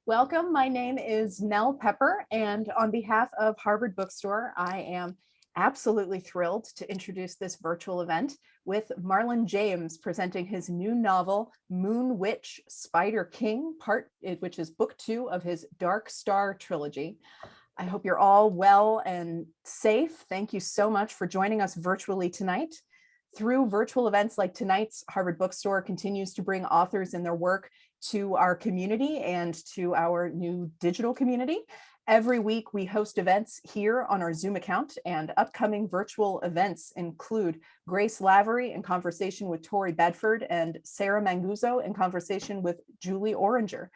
Welcome. My name is Nell Pepper, and on behalf of Harvard Bookstore, I am absolutely thrilled to introduce this virtual event with Marlon James presenting his new novel, Moon Witch, Spider King, which is book 2 of his Dark Star trilogy. I hope you're all well and safe. Thank you so much for joining us virtually tonight. Through virtual events like tonight's, Harvard Bookstore continues to bring authors and their work to our community and to our new digital community. Every week we host events here on our Zoom account, and upcoming virtual events include Grace Lavery in conversation with Tori Bedford and Sarah Manguzo in conversation with Julie Oranger.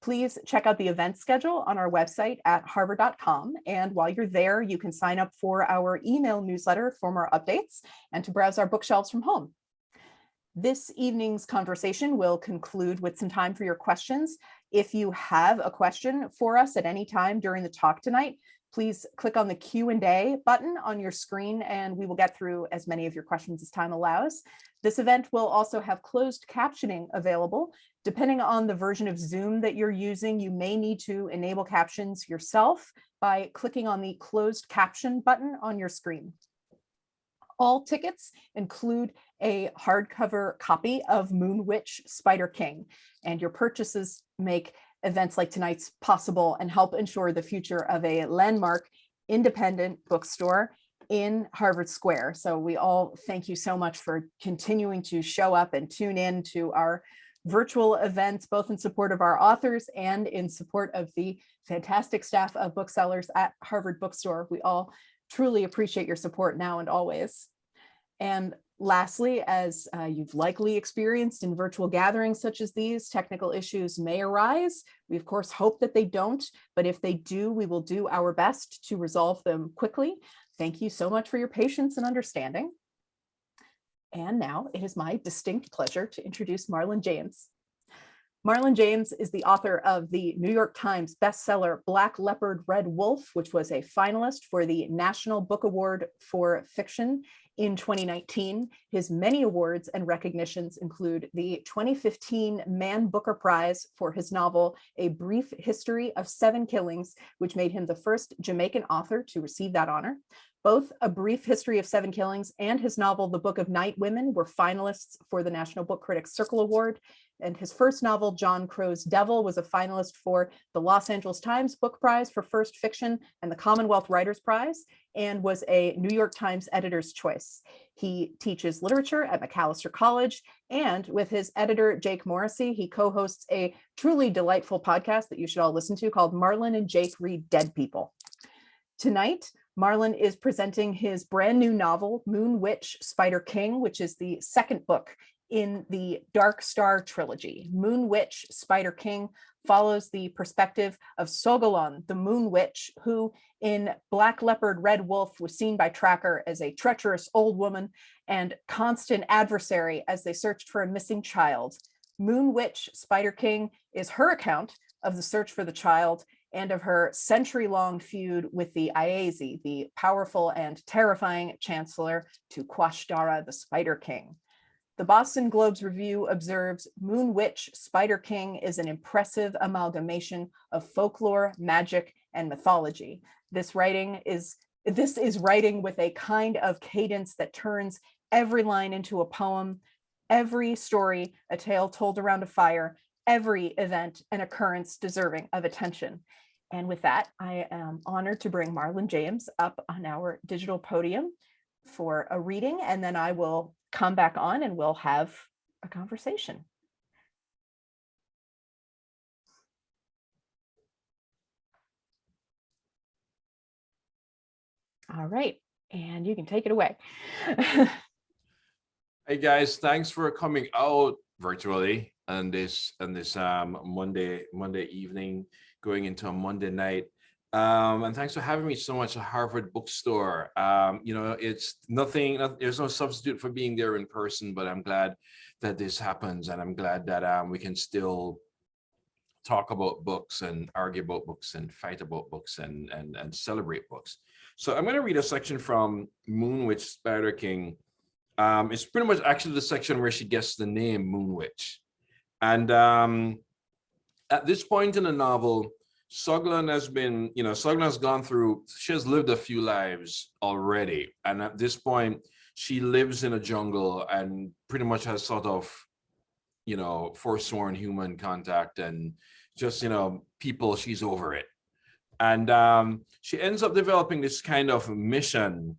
Please check out the event schedule on our website at harvard.com. And while you're there, you can sign up for our email newsletter for more updates and to browse our bookshelves from home. This evening's conversation will conclude with some time for your questions. If you have a question for us at any time during the talk tonight, please click on the Q&A button on your screen and we will get through as many of your questions as time allows. This event will also have closed captioning available. Depending on the version of Zoom that you're using, you may need to enable captions yourself by clicking on the closed caption button on your screen. All tickets include a hardcover copy of Moon Witch, Spider King, and your purchases make events like tonight's possible and help ensure the future of a landmark independent bookstore in Harvard Square. So we all thank you so much for continuing to show up and tune in to our virtual events, both in support of our authors and in support of the fantastic staff of booksellers at Harvard Bookstore. We all truly appreciate your support now and always. And lastly, as you've likely experienced in virtual gatherings such as these, technical issues may arise. We of course hope that they don't, but if they do, we will do our best to resolve them quickly. Thank you so much for your patience and understanding. And now it is my distinct pleasure to introduce Marlon James. Marlon James is the author of the New York Times bestseller Black Leopard, Red Wolf, which was a finalist for the National Book Award for Fiction in 2019. His many awards and recognitions include the 2015 Man Booker Prize for his novel A Brief History of 7 Killings, which made him the first Jamaican author to receive that honor. Both A Brief History of 7 Killings and his novel The Book of Night Women were finalists for the National Book Critics Circle Award. And his first novel, John Crow's Devil, was a finalist for the Los Angeles Times Book Prize for First Fiction and the Commonwealth Writers Prize, and was a New York Times Editor's Choice. He teaches literature at Macalester College, and with his editor, Jake Morrissey, he co-hosts a truly delightful podcast that you should all listen to called Marlon and Jake Read Dead People. Tonight, Marlon is presenting his brand new novel, Moon Witch, Spider King, which is the second book in the Dark Star trilogy. Moon Witch, Spider King follows the perspective of Sogolon, the Moon Witch, who in Black Leopard, Red Wolf was seen by Tracker as a treacherous old woman and constant adversary as they searched for a missing child. Moon Witch, Spider King is her account of the search for the child and of her century-long feud with the Aesi, the powerful and terrifying chancellor to Quashdara, the Spider King. The Boston Globe's review observes Moon Witch, Spider King is an impressive amalgamation of folklore, magic, and mythology. This is writing with a kind of cadence that turns every line into a poem, every story a tale told around a fire, every event and occurrence deserving of attention. And with that, I am honored to bring Marlon James up on our digital podium for a reading, and then I will come back on and we'll have a conversation. All right, and you can take it away. Hey guys, thanks for coming out virtually on this Monday evening, going into a Monday night. And thanks for having me so much at Harvard Bookstore. It's there's no substitute for being there in person, but I'm glad that this happens, and I'm glad that we can still talk about books and argue about books and fight about books and celebrate books. So I'm going to read a section from Moon Witch, Spider King. It's pretty much actually the section where she gets the name Moon Witch. And At this point in the novel, Soglan has been, Soglan has gone through, she has lived a few lives already. And at this point, she lives in a jungle and pretty much has sort of, forsworn human contact and just, people, she's over it. And she ends up developing this kind of mission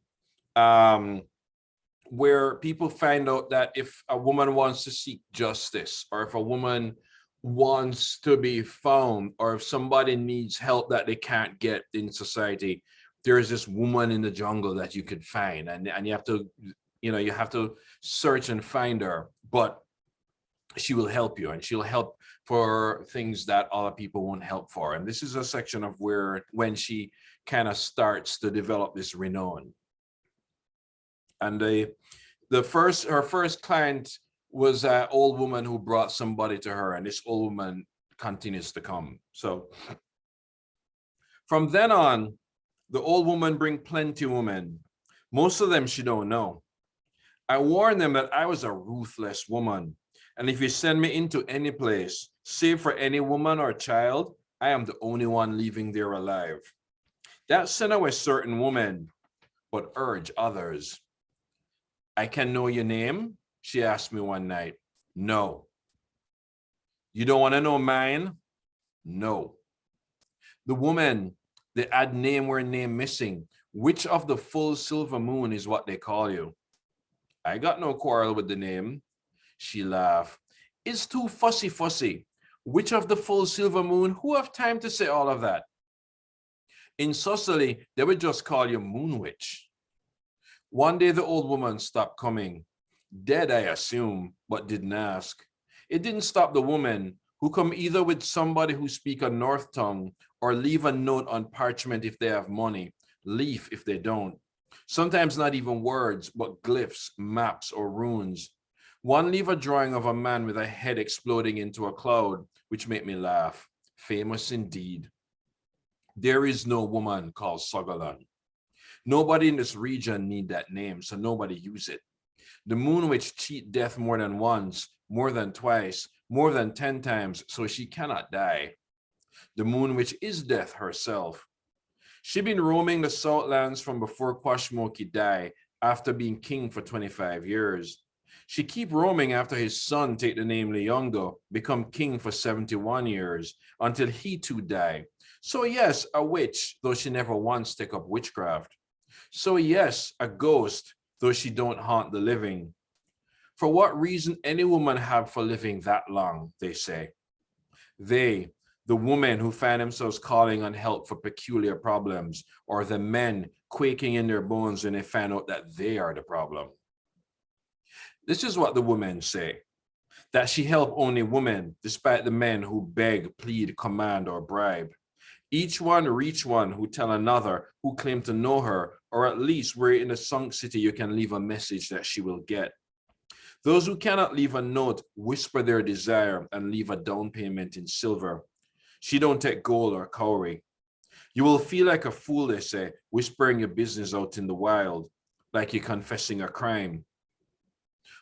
um, where people find out that if a woman wants to seek justice, or if a woman wants to be found, or if somebody needs help that they can't get in society, there is this woman in the jungle that you could find, and you have to, you have to search and find her, but she will help you, and she'll help for things that other people won't help for. And this is a section of when she kind of starts to develop this renown. And her first client was an old woman who brought somebody to her, and this old woman continues to come. So from then on, the old woman bring plenty of women. Most of them she don't know. I warned them that I was a ruthless woman, and if you send me into any place, save for any woman or child, I am the only one leaving there alive. That sent away certain women, but urge others. I can know your name? She asked me one night. No. You don't want to know mine? No. The woman, they add name where name missing. Which of the full silver moon is what they call you? I got no quarrel with the name. She laughed. It's too fussy. Which of the full silver moon? Who have time to say all of that? In Sicily, they would just call you Moon Witch. One day the old woman stopped coming. Dead, I assume, but didn't ask. It didn't stop the woman, who come either with somebody who speak a North tongue or leave a note on parchment if they have money, leaf if they don't. Sometimes not even words, but glyphs, maps, or runes. One leave a drawing of a man with a head exploding into a cloud, which made me laugh. Famous indeed. There is no woman called Sogolon. Nobody in this region need that name, so nobody use it. The moon witch cheat death more than once, more than twice, more than 10 times, so she cannot die. The moon witch is death herself. She been roaming the Southlands from before Quashmoki died, after being king for 25 years. She keep roaming after his son take the name Leongo, become king for 71 years, until he too die. So yes, a witch, though she never once take up witchcraft. So yes, a ghost, though she don't haunt the living. For what reason any woman have for living that long, they say. They, the women who find themselves calling on help for peculiar problems, or the men quaking in their bones when they find out that they are the problem. This is what the women say, that she help only women, despite the men who beg, plead, command, or bribe. Each one reach one who tell another who claim to know her, or at least where in a sunk city you can leave a message that she will get. Those who cannot leave a note whisper their desire and leave a down payment in silver. She don't take gold or cowrie. You will feel like a fool, they say, whispering your business out in the wild, like you're confessing a crime.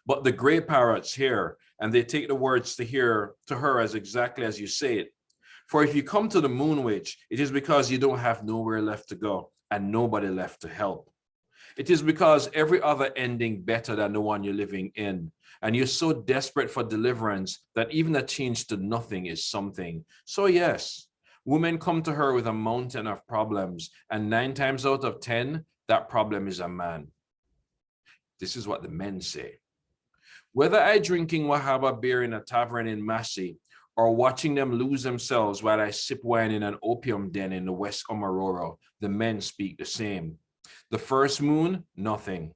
But the gray parrots hear, and they take the words to her as exactly as you say it. For if you come to the moon witch, it is because you don't have nowhere left to go and nobody left to help. It is because every other ending better than the one you're living in. And you're so desperate for deliverance that even a change to nothing is something. So yes, women come to her with a mountain of problems, and 9 times out of 10, that problem is a man. This is what the men say. Whether I drinking Wahaba beer in a tavern in Massey, or watching them lose themselves while I sip wine in an opium den in the West Omaroro, the men speak the same. The first moon, nothing.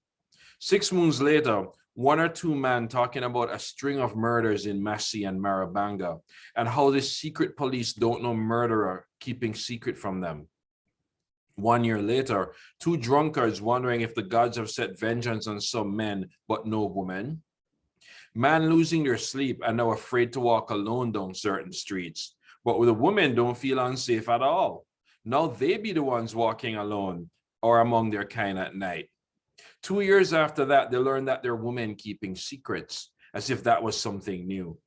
6 moons later, 1 or 2 men talking about a string of murders in Massey and Marabanga, and how the secret police don't know murderer keeping secret from them. 1 year later, 2 drunkards wondering if the gods have set vengeance on some men, but no woman. Man losing their sleep and now afraid to walk alone down certain streets, but the women don't feel unsafe at all. Now they be the ones walking alone or among their kind at night. 2 years after that, they learned that they're women keeping secrets, as if that was something new.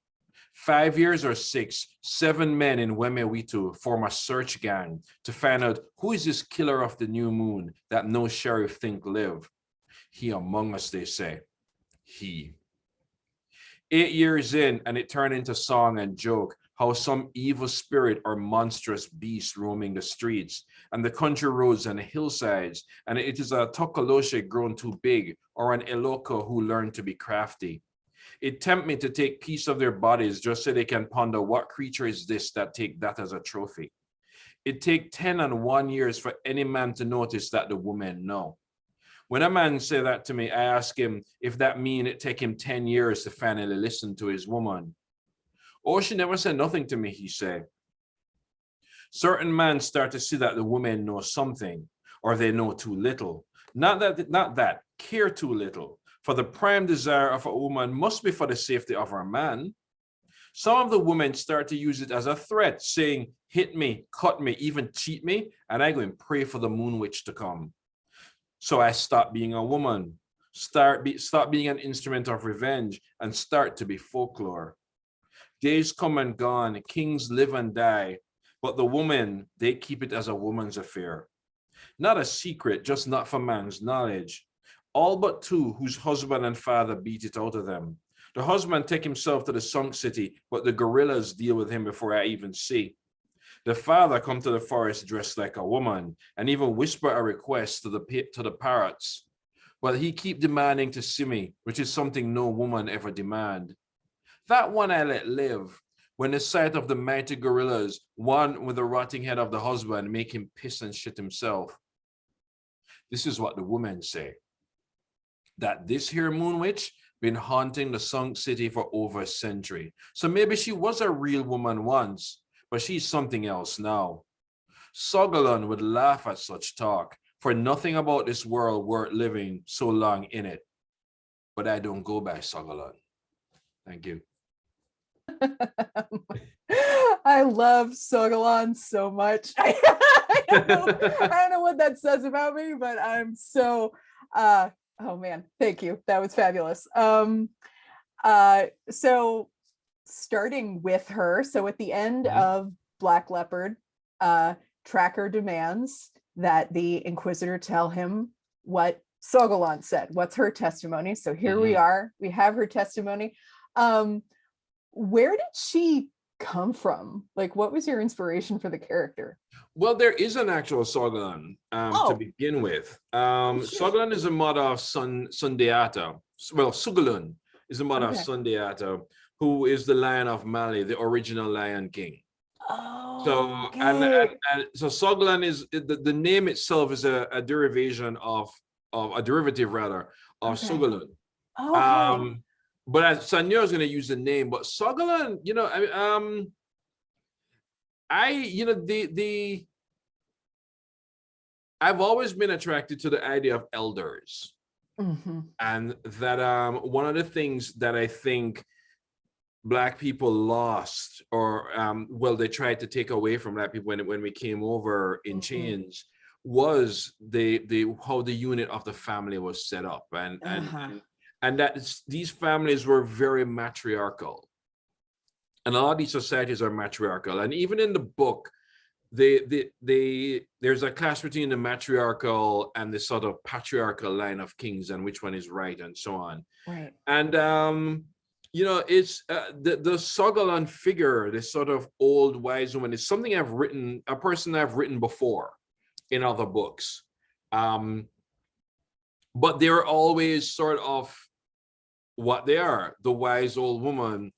5 years or 6, 7 men in Wemewitu form a search gang to find out who is this killer of the new moon that no sheriff think live. He among us, they say. He. 8 years in, and it turned into song and joke, how some evil spirit or monstrous beast roaming the streets and the country roads and the hillsides, and it is a tokoloshe grown too big, or an eloko who learned to be crafty. It tempt me to take piece of their bodies just so they can ponder what creature is this that take that as a trophy. It take 10 and 1 years for any man to notice that the woman know. When a man say that to me, I ask him if that mean it take him 10 years to finally listen to his woman. Oh, she never said nothing to me, he say. Certain men start to see that the woman knows something, or they know too little. Not that, care too little. For the prime desire of a woman must be for the safety of her man. Some of the women start to use it as a threat, saying, hit me, cut me, even cheat me, and I go and pray for the moon witch to come. So I stop being a woman, stop being an instrument of revenge, and start to be folklore. Days come and gone, kings live and die, but the woman, they keep it as a woman's affair. Not a secret, just not for man's knowledge. All but 2 whose husband and father beat it out of them. The husband take himself to the sunk city, but the gorillas deal with him before I even see. The father come to the forest dressed like a woman, and even whisper a request to the parrots. But he keep demanding to see me, which is something no woman ever demand. That one I let live, when the sight of the mighty gorillas, one with the rotting head of the husband, make him piss and shit himself. This is what the women say, that this here moon witch been haunting the sunk city for over a century. So maybe she was a real woman once, but she's something else now. Sogolon would laugh at such talk, for nothing about this world worth living so long in it. But I don't go by Sogolon. Thank you. I love Sogolon so much. I don't know what that says about me, but I'm so oh man, thank you. That was fabulous. So starting with her, so at the end of Black Leopard, Tracker demands that the Inquisitor tell him what Sogolon said. What's her testimony? So here we are. We have her testimony. Where did she come from? Like, what was your inspiration for the character? Well, there is an actual Sogolon to begin with. Sogolon is a mother of Sundiata. Well, Sugolun is the mother of Sundiata, who is the Lion of Mali, the original Lion King. So so Sogolon is the name itself is a derivation of a derivative rather of Sugolun. But Sanyo is going to use the name, but Sogolon, you know, I've always been attracted to the idea of elders, and that one of the things that I think Black people lost, or well, they tried to take away from Black people when we came over in chains, was how the unit of the family was set up, and that these families were very matriarchal, and a lot of these societies are matriarchal. And even in the book, there's a clash between the matriarchal and the sort of patriarchal line of kings, and which one is right, and so on. Right. And you know, it's the Sogolon figure, this sort of old wise woman, is something I've written, a person I've written before in other books. But they're always sort of what they are, the wise old woman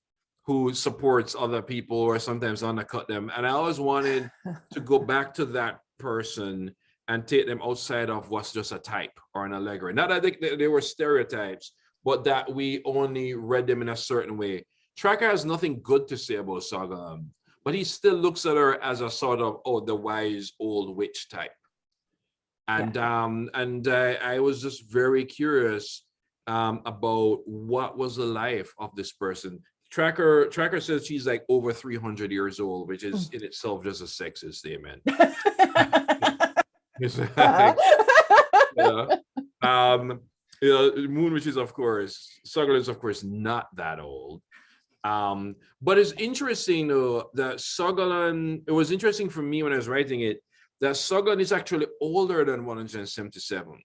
who supports other people or sometimes undercut them. And I always wanted to go back to that person and take them outside of what's just a type or an allegory. Not that they were stereotypes, but that we only read them in a certain way. Tracker has nothing good to say about Sogolon, but he still looks at her as a sort of, the wise old witch type. And I was just very curious about what was the life of this person. Tracker says she's like over 300 years old, which is in itself just a sexist statement. You know, Moon, which is of course, Sogolon is of course not that old. But it's interesting though that Sogolon, it was interesting for me when I was writing it, that Sogolon is actually older than 177.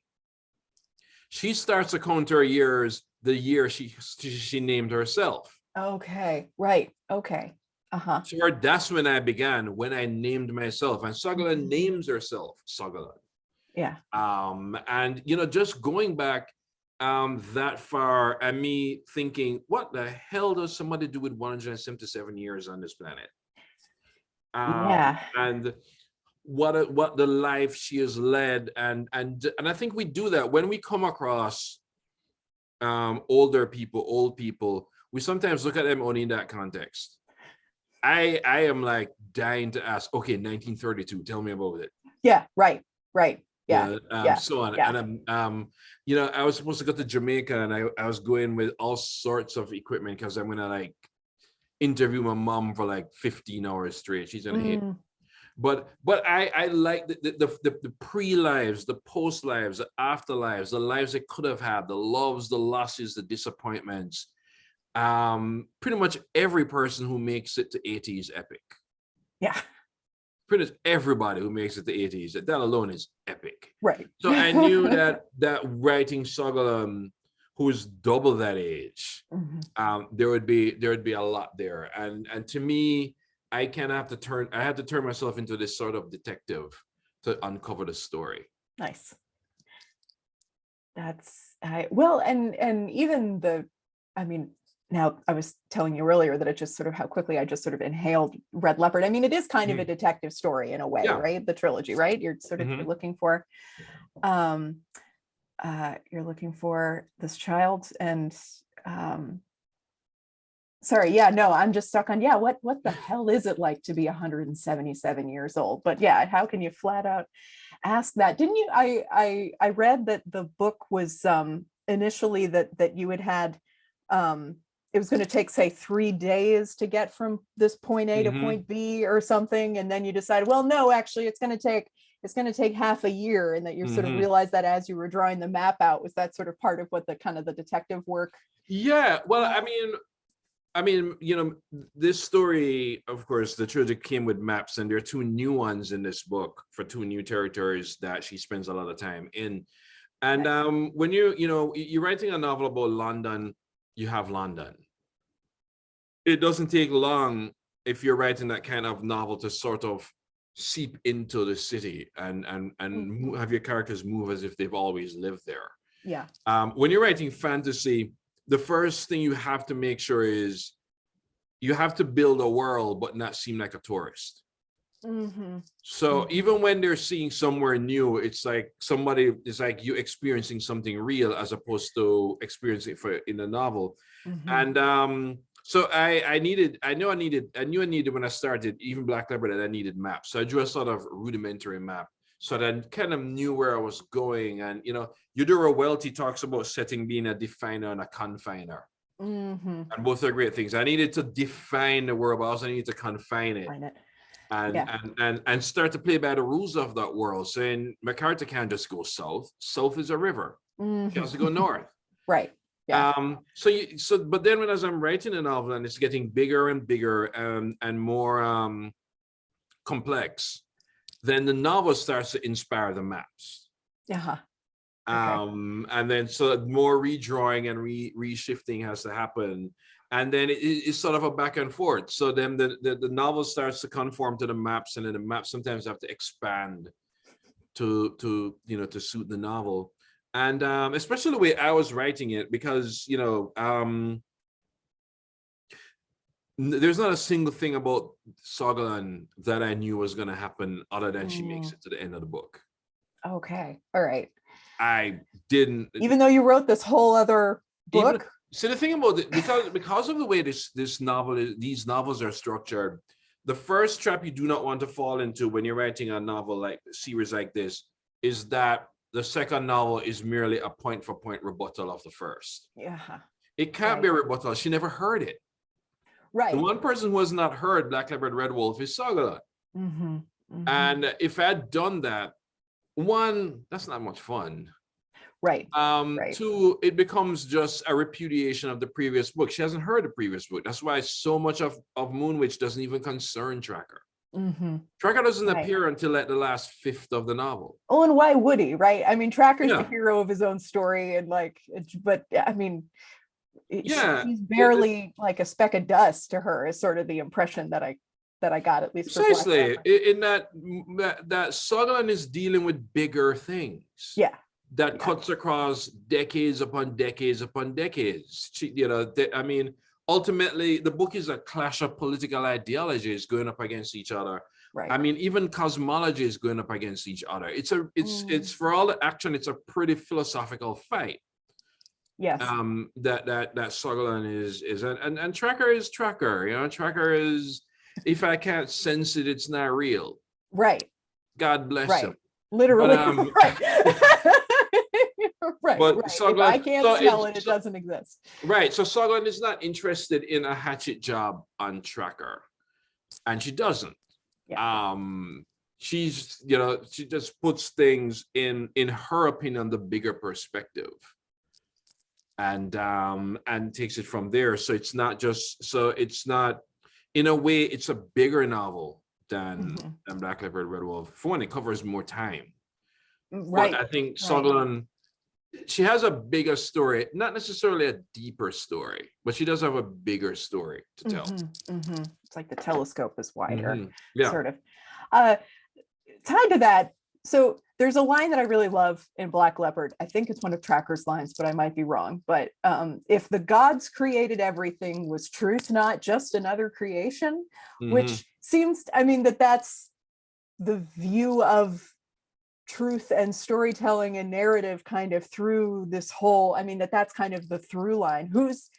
She starts to count her years the year she named herself. Okay, right. Okay. Uh-huh. So that's when I began, when I named myself. And Sogolon names herself Sogolon. Yeah. And just going back that far, and me thinking, what the hell does somebody do with 177 years on this planet? Yeah. And what the life she has led, and I think we do that when we come across old people. We sometimes look at them only in that context. I am like dying to ask, okay, 1932, tell me about it. Yeah, right. Yeah. So on. Yeah. And I was supposed to go to Jamaica, and I was going with all sorts of equipment because I'm gonna like interview my mom for like 15 hours straight. She's gonna hate it. But I like the pre-lives, the post-lives, the after-lives, the lives they could have had, the loves, the losses, the disappointments. Pretty much every person who makes it to 80 is epic. Yeah. Pretty much everybody who makes it to 80s, that alone is epic. Right. So I knew that writing Sogolon, who is double that age, there would be a lot there. And to me, I had to turn myself into this sort of detective to uncover the story. Nice. Well, and even now I was telling you earlier that it just sort of how quickly I just sort of inhaled Red Leopard. I mean, it is kind of a detective story in a way, right? The trilogy, right? You're sort of you're looking for this child and sorry, yeah, no, I'm just stuck on, what the hell is it like to be 177 years old? But yeah, how can you flat out ask that? Didn't you, I read that the book was initially that you had it was going to take, say, 3 days to get from this point A to point B or something, and then you decided, well, no, actually it's going to take half a year, and that you sort of realized that as you were drawing the map out. Was that sort of part of what the kind of the detective work? Yeah, well, I mean, this story, of course, the trilogy came with maps, and there are 2 new ones in this book for 2 new territories that she spends a lot of time in. And when you're writing a novel about London, you have London. It doesn't take long if you're writing that kind of novel to sort of seep into the city and have your characters move as if they've always lived there. Yeah. When you're writing fantasy, the first thing you have to make sure is you have to build a world but not seem like a tourist. So even when they're seeing somewhere new, it's like you experiencing something real as opposed to experiencing it in a novel. And so I knew I needed when I started even Black Leopard, that I needed maps. So I drew a sort of rudimentary map so that I kind of knew where I was going. And Eudora Welty talks about setting being a definer and a confiner. And both are great things. I needed to define the world, but I also needed to confine it. And start to play by the rules of that world. Saying MacArthur can't just go south. South is a river. He has to go north. Right. Yeah. But then as I'm writing a novel and it's getting bigger and bigger and more complex, then the novel starts to inspire the maps. And then so more redrawing and reshifting has to happen. And then it's sort of a back and forth. So then the novel starts to conform to the maps, and then the maps sometimes have to expand to suit the novel. And especially the way I was writing it, because there's not a single thing about Sogolon that I knew was going to happen other than she makes it to the end of the book. Okay. All right. I didn't. Even though you wrote this whole other book. So the thing about it, because of the way these novels are structured, the first trap you do not want to fall into when you're writing a novel like series like this is that the second novel is merely a point-for-point rebuttal of the first. It can't be a rebuttal. She never heard it. Right. The one person who has not heard Black Leopard, Red Wolf is Sogolon. And if I'd done that, that's not much fun. Right. Right. Two, it becomes just a repudiation of the previous book. She hasn't heard the previous book. That's why so much of Moonwitch doesn't even concern Tracker. Tracker doesn't Right. appear until like the last fifth of the novel. Oh, and why would he? Right. I mean, Tracker's the Yeah. hero of his own story, and like, but I mean, Yeah. he's barely like a speck of dust to her. Is sort of the impression that I got, at least for Black Precisely. Leopard. In that Sutherland is dealing with bigger things. Yeah. That cuts across decades upon decades upon decades. I mean, ultimately, the book is a clash of political ideologies going up against each other. Right. I mean, even cosmology is going up against each other. It's for all the action, it's a pretty philosophical fight. Yes. That Sutherland is and Tracker is Tracker. You know, Tracker is, if I can't sense it, it's not real. Right. God bless him. Literally. Right. Right. But right. Sutherland, if I can't smell it, it doesn't exist. Right. So Sutherland is not interested in a hatchet job on Tracker, and she doesn't. Yeah. She's, she just puts things in her opinion, the bigger perspective, and takes it from there. So it's not in a way, it's a bigger novel than Black Leopard, Red Wolf. For one, it covers more time. Right. But I think Sutherland, she has a bigger story, not necessarily a deeper story, but she does have a bigger story to tell. It's like the telescope is wider, Yeah. sort of. Tied to that, so there's a line that I really love in Black Leopard. I think it's one of Tracker's lines, but I might be wrong. But if the gods created everything, was truth not just another creation? Which seems, I mean, that's the view of truth and storytelling and narrative kind of through this whole, I mean, that's kind of the through line. Who's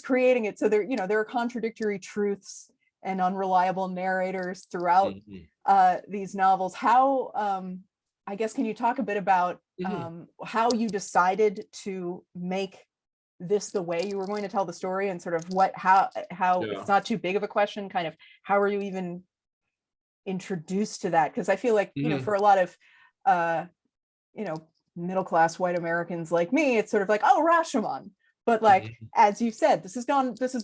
creating it? So there are contradictory truths and unreliable narrators throughout these novels. How, I guess, can you talk a bit about how you decided to make this the way you were going to tell the story, and sort of how it's not too big of a question, kind of how are you even introduced to that? Because I feel like, for a lot of middle-class white Americans like me, it's sort of like, oh, Rashomon. But like, as you said, this has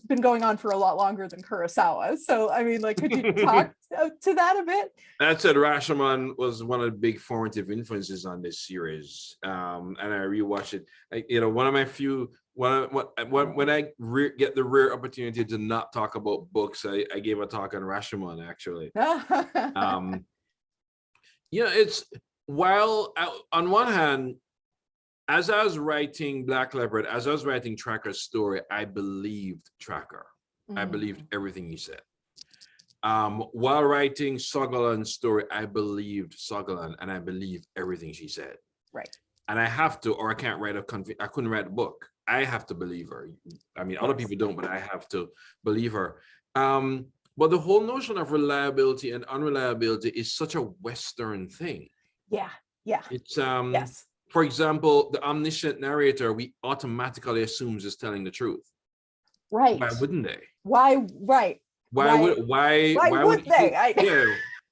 been going on for a lot longer than Kurosawa. So, I mean, like, could you talk to that a bit? That said, Rashomon was one of the big formative influences on this series. And I rewatched it. One of my few, when I get the rare opportunity to not talk about books, I gave a talk on Rashomon, actually. It's, while on one hand, as I was writing Black Leopard, as I was writing Tracker's story, I believed Tracker. I believed everything he said. While writing Sutherland's story, I believed Sutherland, and I believed everything she said. Right. And I have to, or I can't write I couldn't write a book. I have to believe her. I mean, other people don't, but I have to believe her. But the whole notion of reliability and unreliability is such a Western thing. Yeah. It's yes. For example, the omniscient narrator, we automatically assumes is telling the truth. Right. Why wouldn't they? Why? Right. Why would they?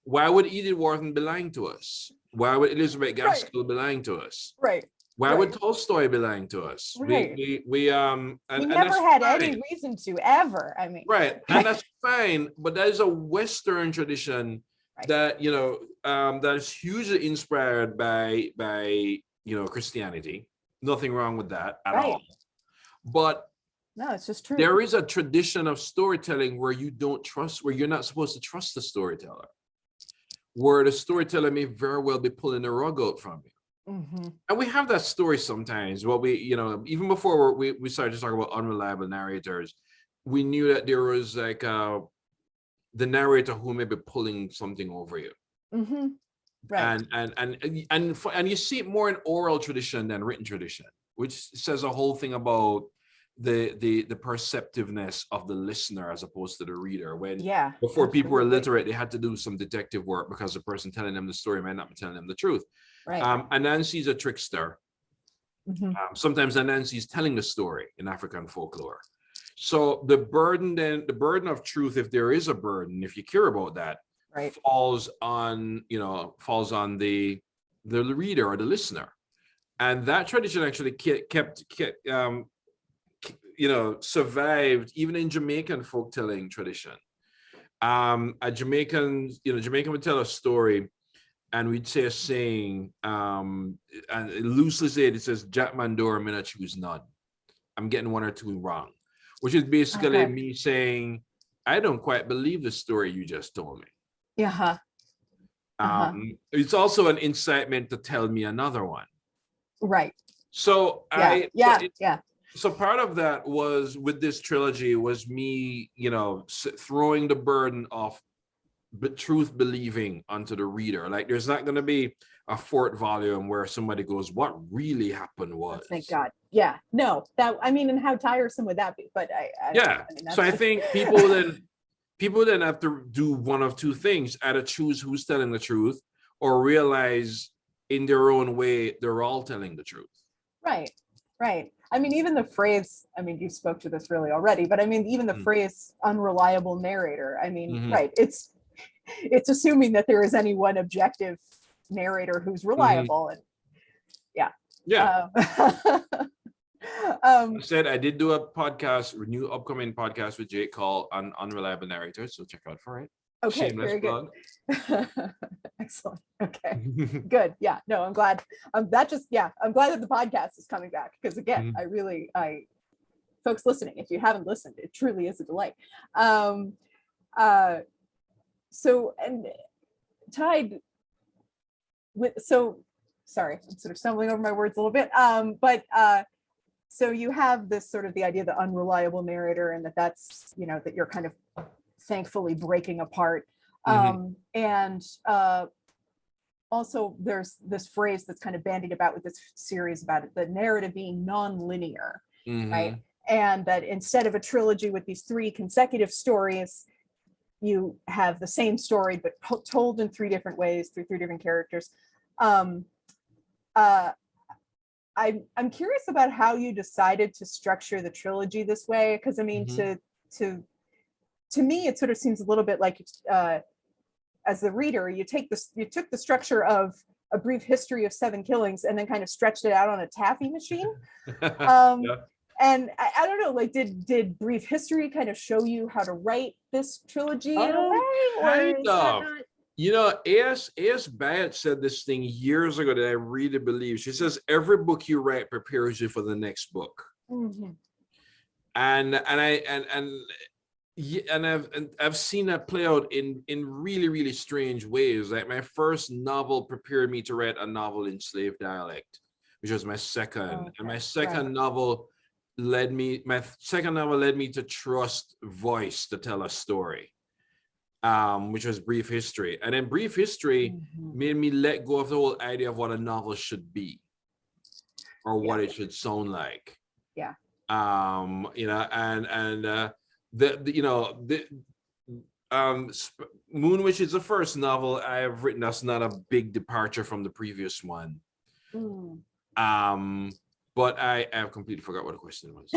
Why would Edith Wharton be lying to us? Why would Elizabeth Gaskell be lying to us? Right. Why would Tolstoy be lying to us? Right. We never had any reason to ever. I mean, right, and that's fine, but that is a Western tradition that that is hugely inspired by Christianity. Nothing wrong with that at all. But no, it's just true. There is a tradition of storytelling where you're not supposed to trust the storyteller, where the storyteller may very well be pulling the rug out from you. And we have that story sometimes. Well, even before we started to talk about unreliable narrators, we knew that there was like the narrator who may be pulling something over you. Right. And you see it more in oral tradition than written tradition, which says a whole thing about the perceptiveness of the listener as opposed to the reader. Before people were literate, they had to do some detective work because the person telling them the story might not be telling them the truth. Right. Anansi's a trickster. Sometimes Anansi's telling the story in African folklore. So the burden of truth, if there is a burden, if you care about that, falls on the reader or the listener. And that tradition actually kept survived even in Jamaican folktelling tradition. A Jamaican would tell a story, and we'd say a saying, and loosely said, it says, Jack Mandor, me not choose none. I'm getting one or two wrong, which is basically me saying, I don't quite believe the story you just told me. Yeah. It's also an incitement to tell me another one. Right. So yeah. So part of that was with this trilogy was me, throwing the burden of truth believing onto the reader. Like, there's not going to be a fourth volume where somebody goes, what really happened was. Thank God. Yeah. No, and how tiresome would that be? But I think people then have to do one of two things: either choose who's telling the truth, or realize in their own way they're all telling the truth. Right. Even the phrase, you spoke to this really already, but even the phrase unreliable narrator, right. It's assuming that there is any one objective narrator who's reliable. And I said I did do a new upcoming podcast with Jake called Unreliable Narrator, so check out for it. Okay, Shameless very plug. Good. Excellent. Okay, good. Yeah, no, I'm glad. I'm glad that the podcast is coming back, because again, folks listening, if you haven't listened, it truly is a delight. So, and tied with, sorry, I'm sort of stumbling over my words a little bit. So you have this sort of the idea of the unreliable narrator, and that's, that you're kind of thankfully breaking apart. And also there's this phrase that's kind of bandied about with this series about it, the narrative being non-linear, right? And that instead of a trilogy with these 3 consecutive stories, you have the same story, but told in 3 different ways through 3 different characters. I'm curious about how you decided to structure the trilogy this way, because to me, it sort of seems a little bit like, as the reader, you took the structure of A Brief History of 7 Killings and then kind of stretched it out on a taffy machine. And I don't know, like, did Brief History kind of show you how to write this trilogy in a way? Kind of. A.S. Byatt said this thing years ago that I really believe. She says, every book you write prepares you for the next book. And I've seen that play out in really, really strange ways. Like, my first novel prepared me to write a novel in slave dialect, which was my second. And my second novel led me to trust voice to tell a story, which was Brief History. And then Brief History made me let go of the whole idea of what a novel should be or what it should sound like. Moonwitch is the first novel I have written that's not a big departure from the previous one. But I have completely forgot what the question was.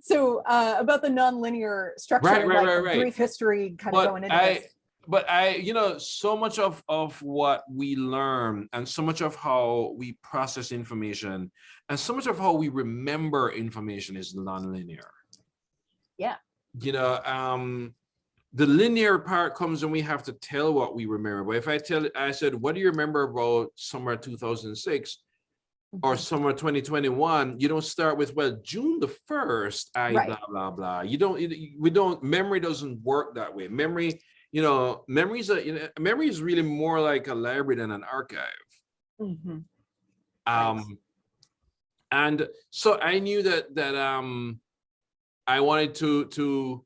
So about the non-linear structure, right. Brief History kind of going into this. But so much of what we learn, and so much of how we process information, and so much of how we remember information is non-linear. The linear part comes when we have to tell what we remember. But if I said, what do you remember about summer 2006 or summer 2021? You don't start with, well, June the 1st, blah, blah, blah. Memory doesn't work that way. Memory is really more like a library than an archive. And so I knew that I wanted to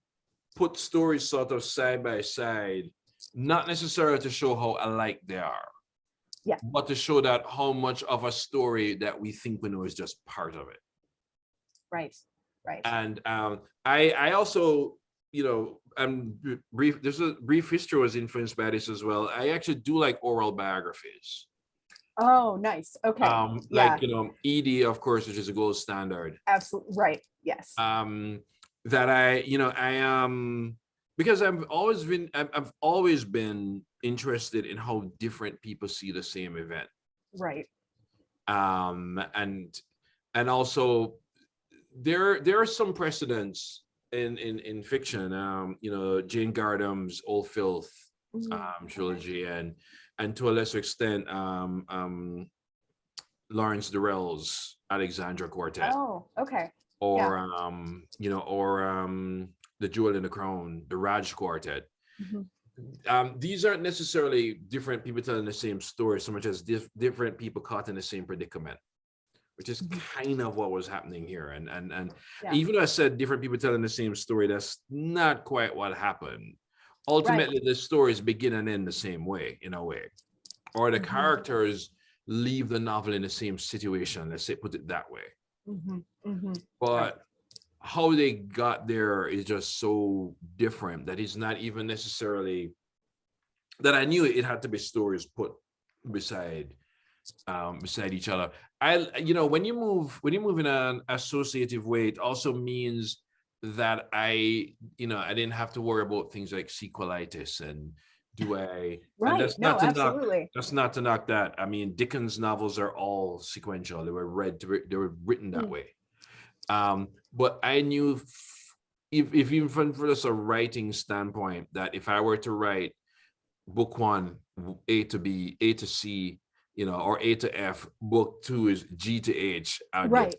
put stories sort of side by side, not necessarily to show how alike they are, but to show that how much of a story that we think we know is just part of it. Right. And I also, Brief History was influenced by this as well. I actually do like oral biographies. Oh, nice. Okay. Edie, of course, which is a gold standard. Absolutely right. Yes. That because I've always been interested in how different people see the same event. Right. And also there are some precedents in fiction. Jane Gardam's Old Filth trilogy, and to a lesser extent Lawrence Durrell's Alexandra Quartet, Oh, okay. or Yeah. The Jewel in the Crown, the Raj Quartet. Mhm. These aren't necessarily different people telling the same story so much as different people caught in the same predicament, which is Mhm. kind of what was happening here. And Yeah. even though I said different people telling the same story, that's not quite what happened. Right. Ultimately, the stories begin and end the same way, in a way, or the Mhm. characters leave the novel in the same situation. Let's say, put it that way. Mhm. Mhm. Right. But how they got there is just so different that it's not even necessarily that I knew it had to be stories put beside beside each other. When you move in an associative way, it also means that I didn't have to worry about things like sequelitis and and Right. No, absolutely. that's not to knock that. I mean, Dickens novels are all sequential. They were written that Mm. way. But I knew if even from just a writing standpoint, that if I were to write book one, A to B, A to C, or A to F, book two is G to H, I'd get, Right.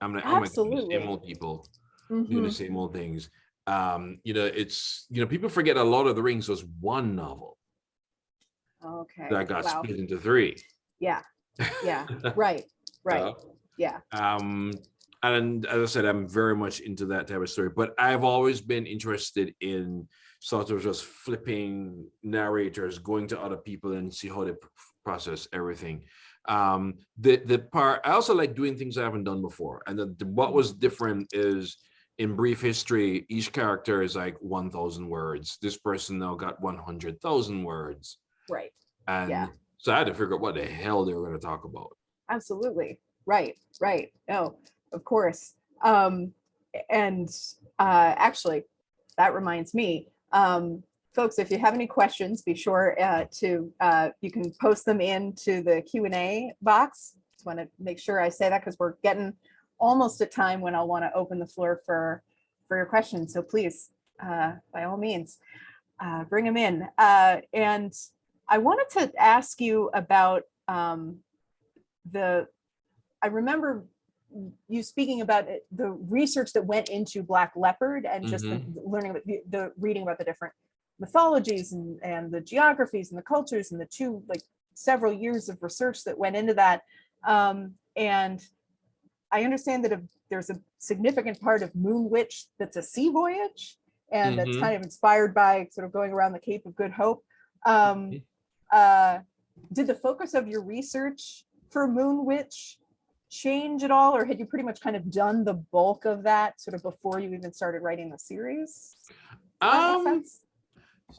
I'm like, oh my God, the same Absolutely. old people doing the Hmm. same old things. People forget a Lord of the Rings was one novel Okay. that got Wow. split into three. Yeah. Yeah. Right. Right. Uh, Yeah. and as I said, I'm very much into that type of story, but I've always been interested in sort of just flipping narrators, going to other people and see how they process everything. The part I also like doing things I haven't done before, and what was different is in brief history, each character is like 1,000 words. This person now got 100,000 words, Right. Yeah. and so I had to figure out what the hell they were going to talk about. Absolutely. Right. Right. No, of course. And actually, that reminds me, folks, if you have any questions, be sure to you can post them into the Q&A box. Just want to make sure I say that because we're getting almost a time when I'll want to open the floor for your questions. So please, by all means, bring them in. And I wanted to ask you about I remember you speaking about the research that went into Black Leopard and just the learning about the reading about the different mythologies and the geographies and the cultures and the several years of research that went into that. And I understand that there's a significant part of Moon Witch that's a sea voyage, and that's kind of inspired by sort of going around the Cape of Good Hope. Did the focus of your research for Moon Witch change at all, or had you pretty much kind of done the bulk of that sort of before you even started writing the series? Does that make sense?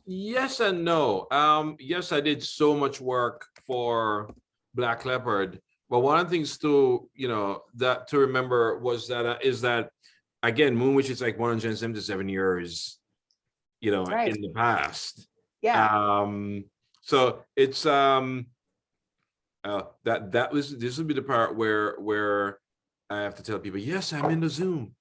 Yes and no. Yes, I did so much work for Black Leopard, but one of the things that to remember was that is that again, Moon Witch is like 177 years, Right. in the past. Yeah. So it's this would be the part where I have to tell people, yes, I'm in the Zoom.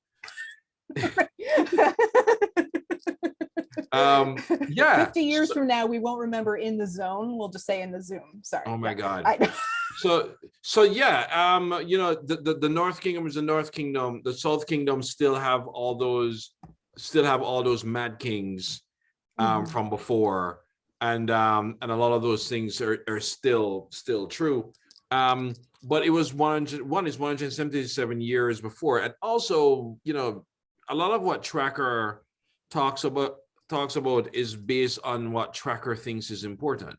Yeah. 50 years from now, we won't remember in the zone. We'll just say in the Zoom. Sorry. Oh my God. So yeah, the North Kingdom is the North Kingdom. The South Kingdom still have all those mad kings from before, and a lot of those things are still true. But it was 177 years before, and also a lot of what Tracker talks about is based on what Tracker thinks is important.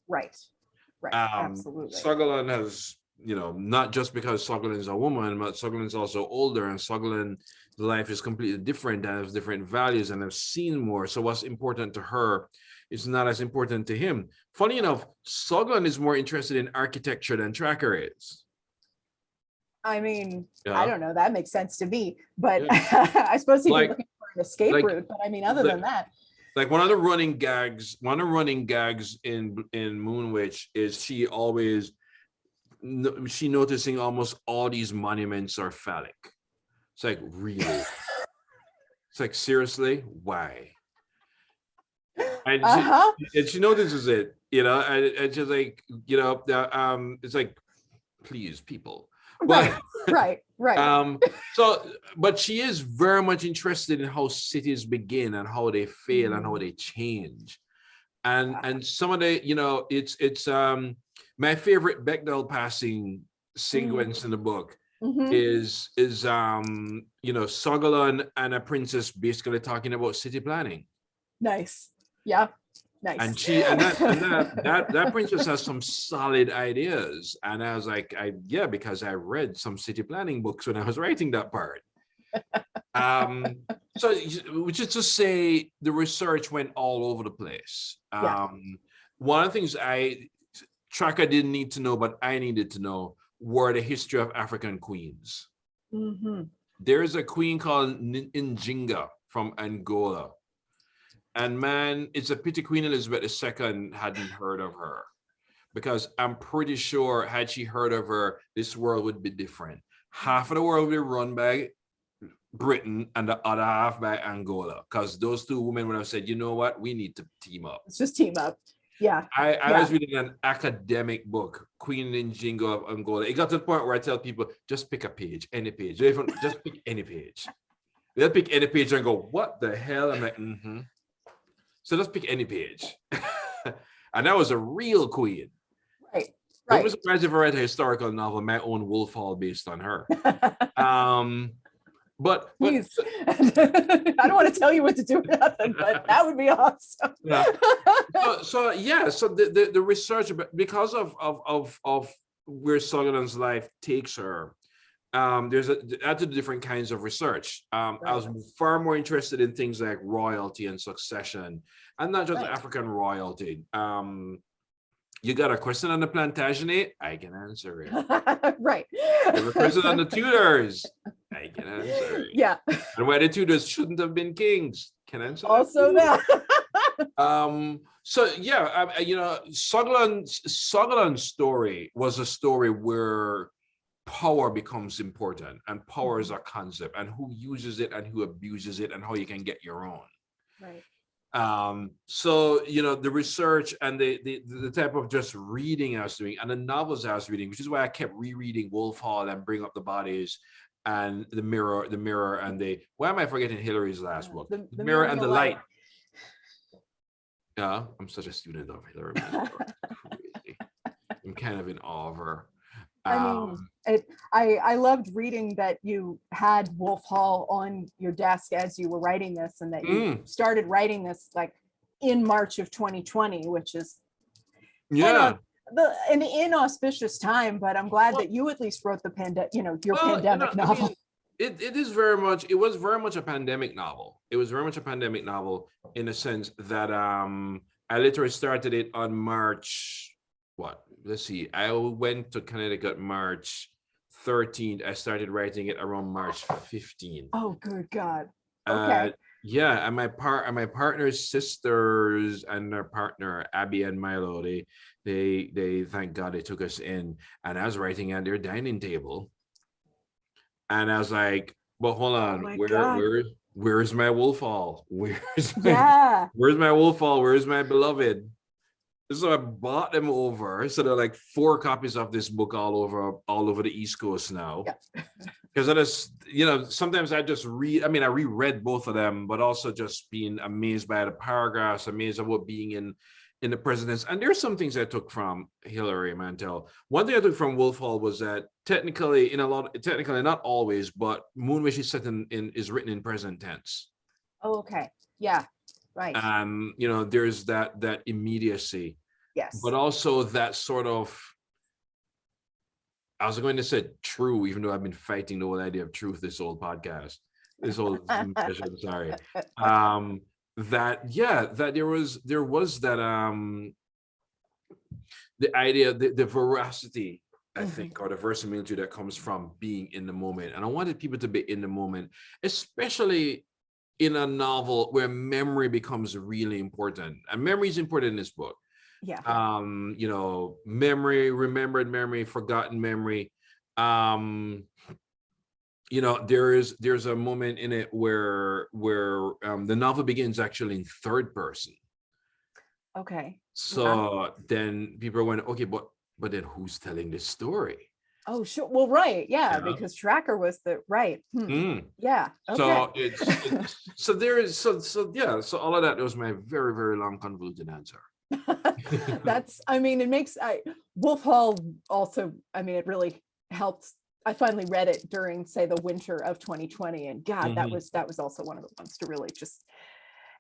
Right. Absolutely. Sutherland has, not just because Sutherland is a woman, but Sutherland is also older, and Sutherland's life is completely different and has different values and has seen more. So what's important to her is not as important to him. Funny enough, Sutherland is more interested in architecture than Tracker is. I mean, I don't know. That makes sense to me, but yeah. I suppose he'd be looking for an escape route. But I mean, other than that, like one of the running gags in Moon Witch is she always she noticing almost all these monuments are phallic. It's like, really? It's like, seriously, why? And Uh-huh. she notices it, and she's like, it's like, please, people. Right, But right. but she is very much interested in how cities begin and how they fail and how they change. And some of the, it's my favorite Bechdel passing sequence in the book is Sogolon and a princess basically talking about city planning. Nice. Yeah. Nice. And that princess has some solid ideas. And I was like, because I read some city planning books when I was writing that part. So which is to say the research went all over the place. One of the things Tracker didn't need to know, but I needed to know, were the history of African queens. There's a queen called Njinga from Angola. And man, it's a pity Queen Elizabeth II hadn't heard of her, because I'm pretty sure had she heard of her, this world would be different. Half of the world would be run by Britain and the other half by Angola, because those two women would have said, you know what, we need to team up. Let's just team up. Yeah. I was reading an academic book, Queen Njinga of Angola. It got to the point where I tell people, just pick a page, any page. Just pick any page. They'll pick any page and go, what the hell? I'm like, So let's pick any page. And that was a real queen. Right. I'm surprised if I read a historical novel, my own Wolf Hall based on her. But please, I don't want to tell you what to do with nothing, but that would be awesome. So the research, because of where Sogolon's life takes her, there's the different kinds of research. I was far more interested in things like royalty and succession, and not just African royalty. You got a question on the Plantagenet? I can answer it. Right. You have a question on the Tudors? I can answer it. Yeah. And why the Tudors shouldn't have been kings? Can answer also that. Sogolon's story was a story where power becomes important, and power is a concept, and who uses it and who abuses it and how you can get your own. Right. So the research and the type of just reading I was doing, and the novels I was reading, which is why I kept rereading Wolf Hall and Bring Up the Bodies and the mirror and why am I forgetting Hillary's last book? The Mirror and the Light. Yeah, I'm such a student of Hillary. I'm kind of in awe of her. I loved reading that you had Wolf Hall on your desk as you were writing this, and that you started writing this like in March of 2020, which is an inauspicious time. But I'm glad that you at least wrote the pandemic novel. It was very much a pandemic novel. It was very much a pandemic novel in the sense that I literally started it on March. Let's see. I went to Connecticut March 13th. I started writing it around March 15th. Oh, good God. Okay. And my partner's sisters and their partner Abby and Milo, they thank God they took us in, and I was writing at their dining table, and I was like, "But hold on, where's my Wolf Hall? Where's my Wolf Hall? Where's my beloved?" So I bought them over. So there are like 4 copies of this book all over the East Coast now. Because I just, sometimes I just read. I mean, I reread both of them, but also just being amazed by the paragraphs, amazed at what being in the presidents. And there's some things I took from Hilary Mantel. One thing I took from Wolf Hall was that technically, not always, but Moonwish is set is written in present tense. Oh, okay. Yeah. Right. There's that immediacy. Yes. But also that sort of, I was going to say true, even though I've been fighting the whole idea of truth this whole podcast. This whole I'm sorry. That there was that the idea, the veracity, I think, or the verisimilitude that comes from being in the moment. And I wanted people to be in the moment, especially in a novel where memory becomes really important. And memory is important in this book. Yeah. You know, memory, remembered memory, forgotten memory. um you know, there's a moment in it where the novel begins actually in third person. Okay. Yeah. So then people are going, okay, but then who's telling this story? Oh, sure. Well, right. You Yeah, know? because Tracker was the right. Mm. Yeah. Okay. So it's so there is so yeah, so all of that was my very, very long convoluted answer. That's, I mean, it makes Wolf Hall also, I mean, it really helped. I finally read it during, say, the winter of 2020. And God, Mhm. that was also one of the ones to really just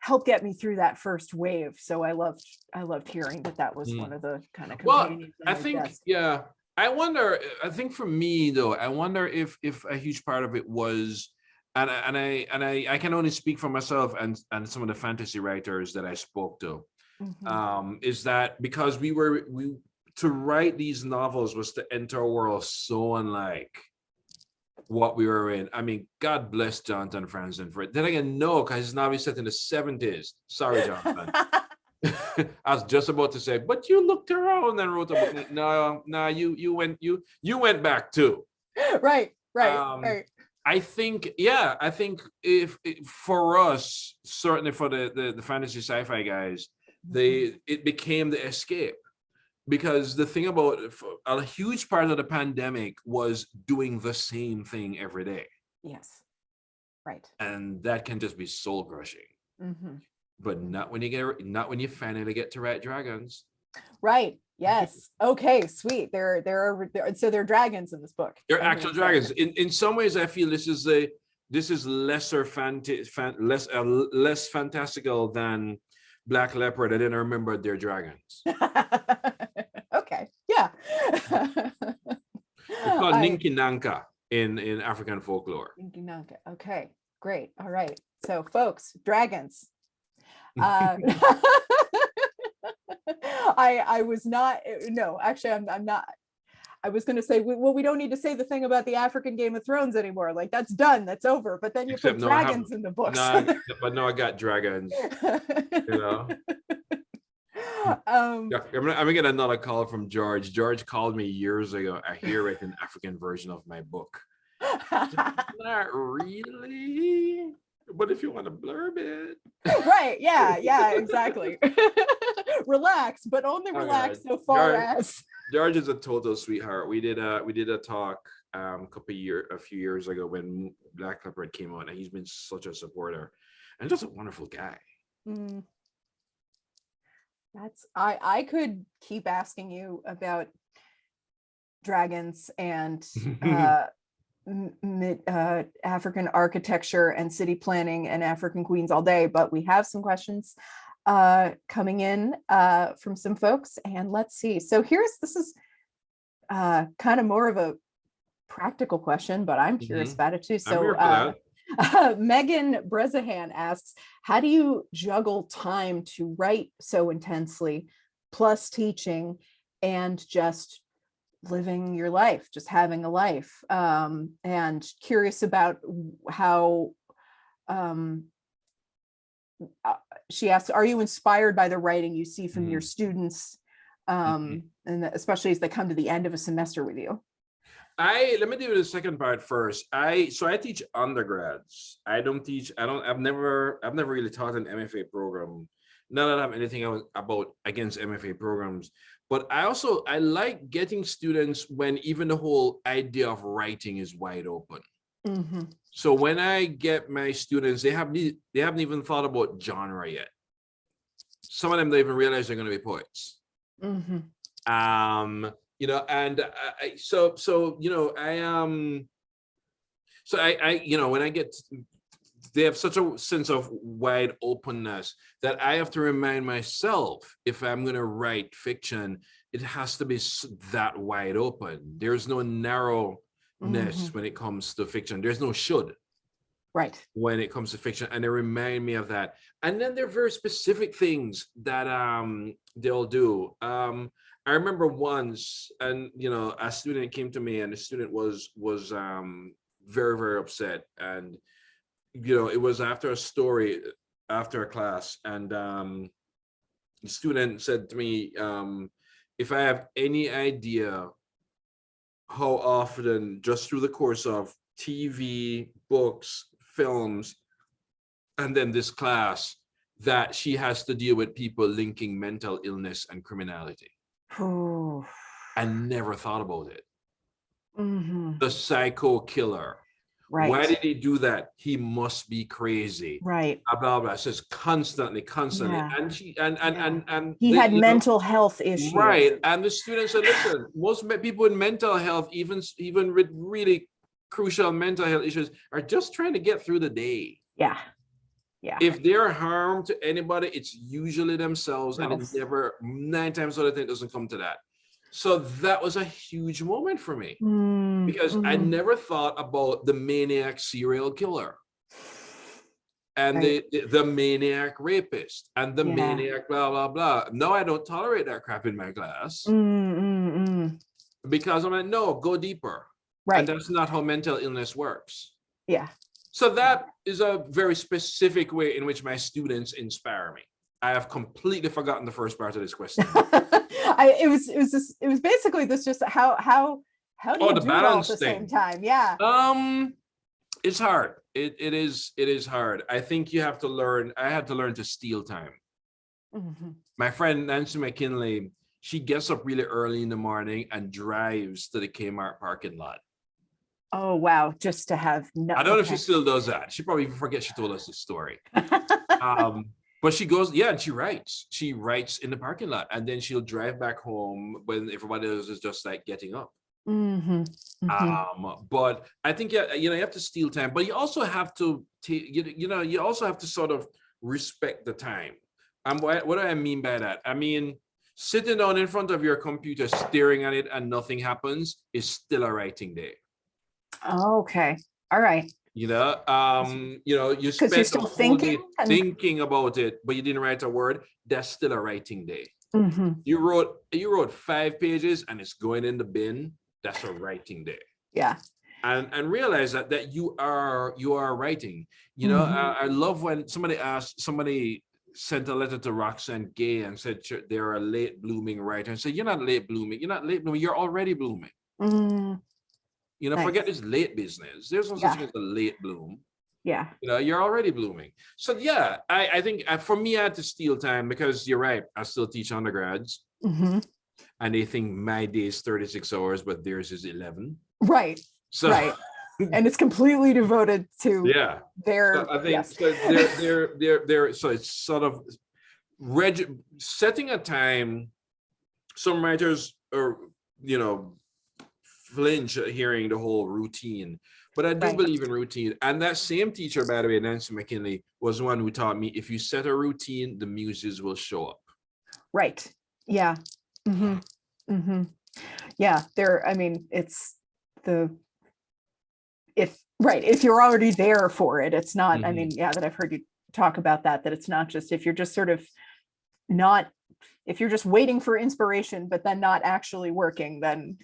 help get me through that first wave. So I loved hearing that that was one Mm. of the kind of Well, companions on I your think, desk. yeah, I wonder, I think for me though, I wonder if a huge part of it was, I can only speak for myself and some of the fantasy writers that I spoke to, Mhm. is that because we to write these novels was to enter a world so unlike what we were in. I mean, God bless Jonathan Franzen for it. Then again, no, because his novel is set in the 70s. Sorry, Jonathan. I was just about to say, but you looked around and wrote a book. No, no, you went back too. Right, right, Um, right. I think, yeah, I think if for us, certainly for the fantasy sci-fi guys, Mhm. it became the escape, because the thing about a huge part of the pandemic was doing the same thing every day, Yes, right. and that can just be soul crushing. Mhm. But not when you finally get to write dragons. Right. Yes. Okay. Sweet. So there are dragons in this book. They're I'm actual hearing say. dragons. In some ways, I feel this is lesser less fantastical than Black Leopard. I didn't remember they're dragons. Okay. Yeah. It's called I Ninkinanka in African folklore. okay. Great. All right. So folks, dragons. Uh I was not, no, actually I'm not. I was going to say, well, we don't need to say the thing about the African Game of Thrones anymore. Like that's done, that's over. But then you Except put no, I haven't. dragons in the No, books. but no, I got dragons. You know. um, Yeah, I'm gonna get another call from George. George called me years ago. I hear it an African version of my book. Not really, but if you want to blurb it. right. Yeah. Yeah. Exactly. Relax, but only Oh relax God, so far George, as. George is a total sweetheart. We did a talk a few years ago when Black Leopard came out, and he's been such a supporter and just a wonderful guy. Mm, that's I could keep asking you about dragons and African architecture and city planning and African queens all day, but we have some questions coming in from some folks, and let's see. So this is kind of more of a practical question, but I'm curious Mhm. about it too. I'm So here for that. Megan Brezahan asks, how do you juggle time to write so intensely, plus teaching and just living your life, just having a life? And curious about how um, she asks, are you inspired by the writing you see from your Mhm. students, Mhm. and especially as they come to the end of a semester with you? I Let me do the second part first. I teach undergrads. I've never really taught an MFA program. Not that I have anything about against MFA programs, but I like getting students when even the whole idea of writing is wide open. Mm-hmm. So when I get my students, they haven't even thought about genre yet. Some of them don't even realize they're going to be poets. Mm-hmm. You know, and so you know, you know, when I get, they have such a sense of wide openness that I have to remind myself, if I'm going to write fiction, it has to be that wide open. There's no narrowness Mm-hmm. when it comes to fiction. There's no should Right. when it comes to fiction, and they remind me of that. And then there are very specific things that they'll do. I remember once, and you know, a student came to me, and the student was very, very upset. And you know, it was after a story, after a class, and the student said to me, if I have any idea how often, just through the course of TV, books, films, and then this class, that she has to deal with people linking mental illness and criminality. Ooh. I never thought about it. Mm-hmm. The psycho killer. Right. Why did he do that? He must be crazy. Right. Blah blah blah. Says constantly. Yeah. And she and He had mental health issues. Right. And the students said, listen, most people with mental health, even with really crucial mental health issues, are just trying to get through the day. Yeah. Yeah. If they're harmed to anybody, it's usually themselves, and it never, 9 times out of 10, it doesn't come to that. So that was a huge moment for me, because I never thought about the maniac serial killer and the maniac rapist and the maniac blah blah blah. No, I don't tolerate that crap in my class, because I'm like, no, go deeper. Right. And that's not how mental illness works. Yeah. So that is a very specific way in which my students inspire me. I have completely forgotten the first part of this question. It was basically this, just how do you do it all at the same time? Yeah. It's hard. It is hard. I think you have to learn. I had to learn to steal time. My friend Nancy McKinley, she gets up really early in the morning and drives to the Kmart parking lot. Oh, wow. Just to have no. I don't know if she still does that. She probably forgets she told us the story. But she goes, yeah, and she writes. She writes in the parking lot, and then she'll drive back home when everybody else is just like getting up. But I think, you have to steal time, but you also have to you also have to sort of respect the time. And what do I mean by that? I mean, sitting down in front of your computer, staring at it, and nothing happens is still a writing day. Okay. All right. You spent you're still thinking about it, but you didn't write a word. That's still a writing day. You wrote 5 pages and it's going in the bin. That's a writing day. Yeah. And realize that you are writing. I love when somebody sent a letter to Roxanne Gay and said they're a late blooming writer, and said, you're not late blooming. You're not late blooming. You're already blooming. Nice. Forget this late business. There's no such thing as a late bloom. Yeah. You're already blooming. So yeah, I think for me, I had to steal time, because you're right. I still teach undergrads, and they think my day is 36 hours, but theirs is 11. Right. So, right. And it's completely devoted to their. So I think so it's sort of setting a time. Some writers are, flinch at hearing the whole routine, but I do believe in routine. And that same teacher, by the way, Nancy McKinley, was the one who taught me, if you set a routine, the muses will show up. Right. Yeah. Yeah. It's if you're already there for it, it's not, that I've heard you talk about that it's not just, if you're just sort of if you're just waiting for inspiration, but then not actually working, then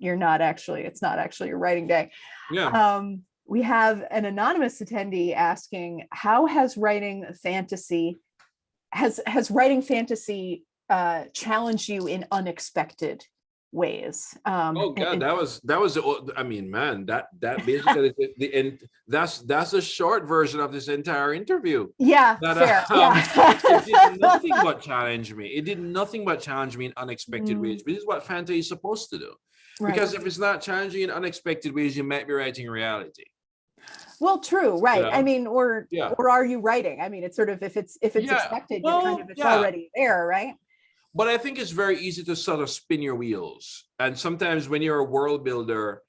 you're not actually, it's not actually a writing day. Yeah. We have an anonymous attendee asking, how has writing fantasy challenged you in unexpected ways? Oh God, that was man, that basically the end. That's a short version of this entire interview. Yeah, fair. It did nothing but challenge me. It did nothing but challenge me in unexpected ways. This is what fantasy is supposed to do. Right. Because if it's not challenging in unexpected ways, you might be writing reality. Well, true, right? Or are you writing? It's sort of, if it's expected, it's already there, right? But I think it's very easy to sort of spin your wheels. And sometimes when you're a world builder,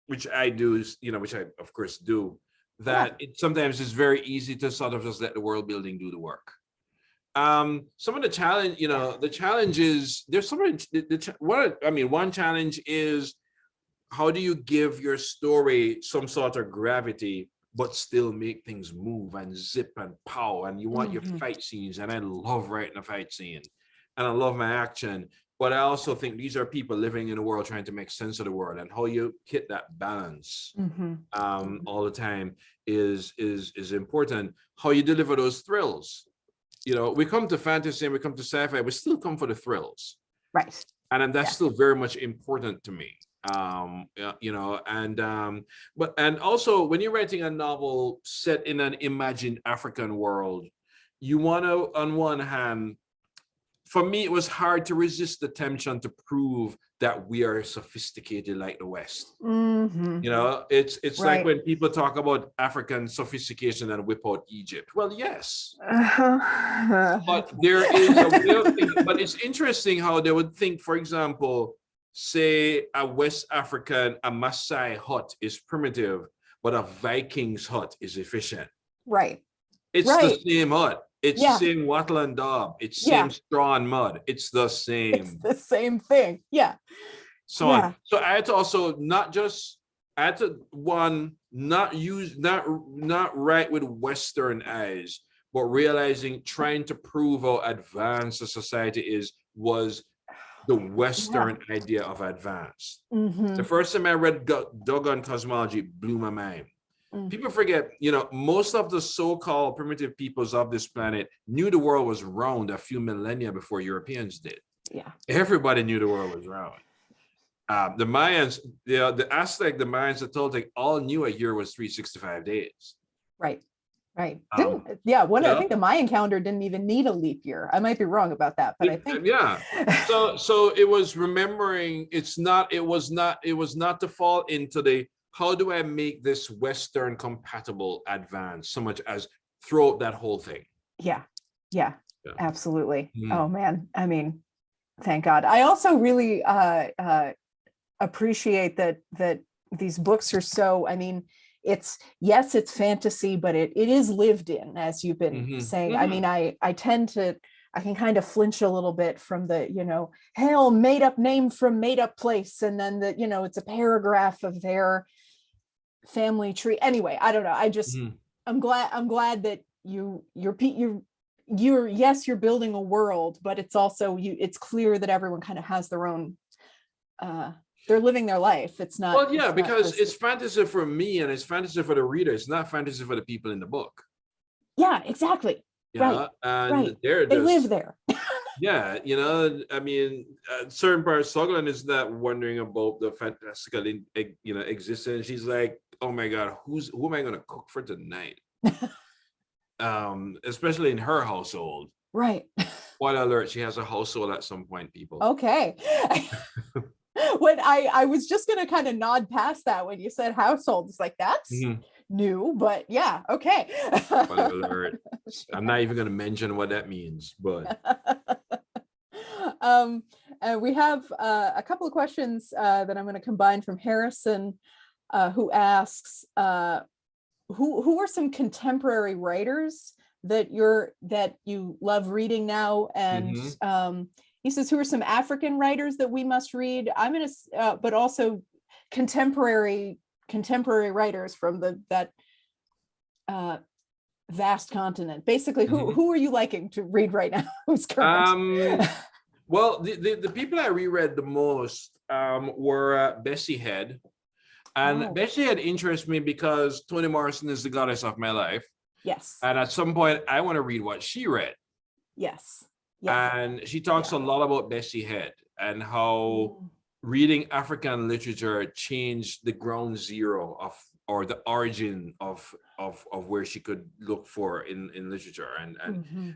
which I do, which I of course do, it sometimes it's very easy to sort of just let the world building do the work. Some of the challenge, the challenge is, there's some, one challenge is, how do you give your story some sort of gravity, but still make things move and zip and pow, and you want your fight scenes, and I love writing a fight scene, and I love my action, but I also think these are people living in the world trying to make sense of the world, and how you hit that balance all the time is important. How you deliver those thrills, we come to fantasy and we come to sci-fi, we still come for the thrills. Right. And then that's Yeah. still very much important to me. And also when you're writing a novel set in an imagined African world, you want to, on one hand, for me, it was hard to resist the temptation to prove that we are sophisticated like the West. Mm-hmm. It's Right. like when people talk about African sophistication and whip out Egypt. Well, yes, but there is a way of thinking. But it's interesting how they would think, for example, say a West African, a Maasai hut is primitive, but a Viking's hut is efficient. Right. It's Right. the same hut. It's Yeah. the same wattle and daub. It's Yeah. same straw and mud. It's the It's same. the same thing. Yeah. So Yeah. on. So I had to also not write with Western eyes, but trying to prove how advanced the society was the Western idea of advanced. Mm-hmm. The first time I read Doggone Cosmology blew my mind. Mm. People forget, most of the so-called primitive peoples of this planet knew the world was round a few millennia before Europeans did. Yeah. Everybody knew the world was round. The Mayans, the Aztec, the Mayans, the Toltec all knew a year was 365 days. Right. Right. I think the Mayan calendar didn't even need a leap year. I might be wrong about that, but I think. Yeah. So it was remembering. It was not to fall into the, how do I make this Western compatible advance so much as throw out that whole thing. Yeah. Absolutely. Mm. Oh man. I mean, thank God. I also really appreciate that these books are so, I mean, it's fantasy, but it is lived in, as you've been saying. I mean, I can kind of flinch a little bit from the, hell, made up name from made up place. And then it's a paragraph of their family tree. Anyway, I don't know. I just, I'm glad that you're building a world, but it's also it's clear that everyone kind of has their own, they're living their life. It's not. Well, yeah, because it's fantasy for me and it's fantasy for the reader. It's not fantasy for the people in the book. Yeah, exactly. Right. And right. They live there. Yeah, I mean, certain parts, Sogolon is not wondering about the fantastical, existence. She's like, oh my God, who am I going to cook for tonight? Especially in her household. Right. What alert? She has a household at some point, people. Okay. When I was just going to kind of nod past that when you said household, it's like, that's new, but yeah, okay. What alert. I'm not even going to mention what that means, but. And we have a couple of questions that I'm going to combine from Harrison, who asks, who are some contemporary writers that you love reading now? And he says, who are some African writers that we must read? I'm going to, but also contemporary writers from that vast continent. Basically, who are you liking to read right now? Who's current? Well, the people I reread the most were Bessie Head. And Bessie Head interests me because Toni Morrison is the goddess of my life. Yes. And at some point, I want to read what she read. Yes. And she talks a lot about Bessie Head and how reading African literature changed the ground zero or the origin of where she could look for in literature. And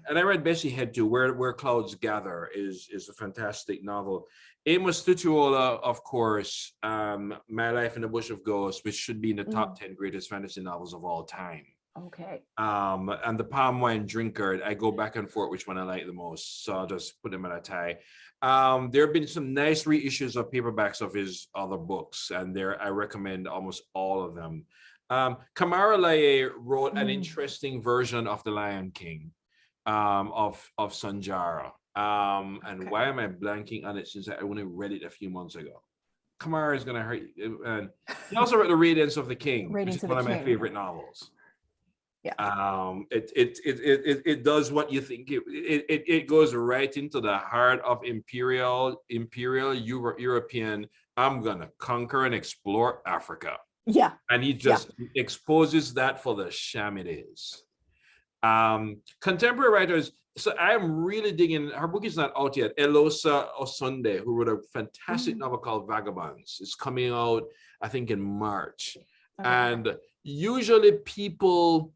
I read Bessie Head too. Where Clouds Gather is a fantastic novel. Amos Tutuola, of course, My Life in the Bush of Ghosts, which should be in the top 10 greatest fantasy novels of all time. Okay. And The Palm Wine Drinker, I go back and forth which one I like the most, so I'll just put them in a tie. There have been some nice reissues of paperbacks of his other books, and I recommend almost all of them. Kamara Laye wrote an interesting version of The Lion King, of Sanjara. And why am I blanking on it since I only read it a few months ago? Kamara is gonna hurt you. And he also wrote The Radiance of the King, which is one of my favorite novels. Yeah. It does what you think. It goes right into the heart of imperial European. I'm gonna conquer and explore Africa. Yeah. And he just exposes that for the sham it is. Contemporary writers. So I'm really digging. Her book is not out yet. Elosa Osunde, who wrote a fantastic novel called Vagabonds. It's coming out, I think, in March. Okay. And usually people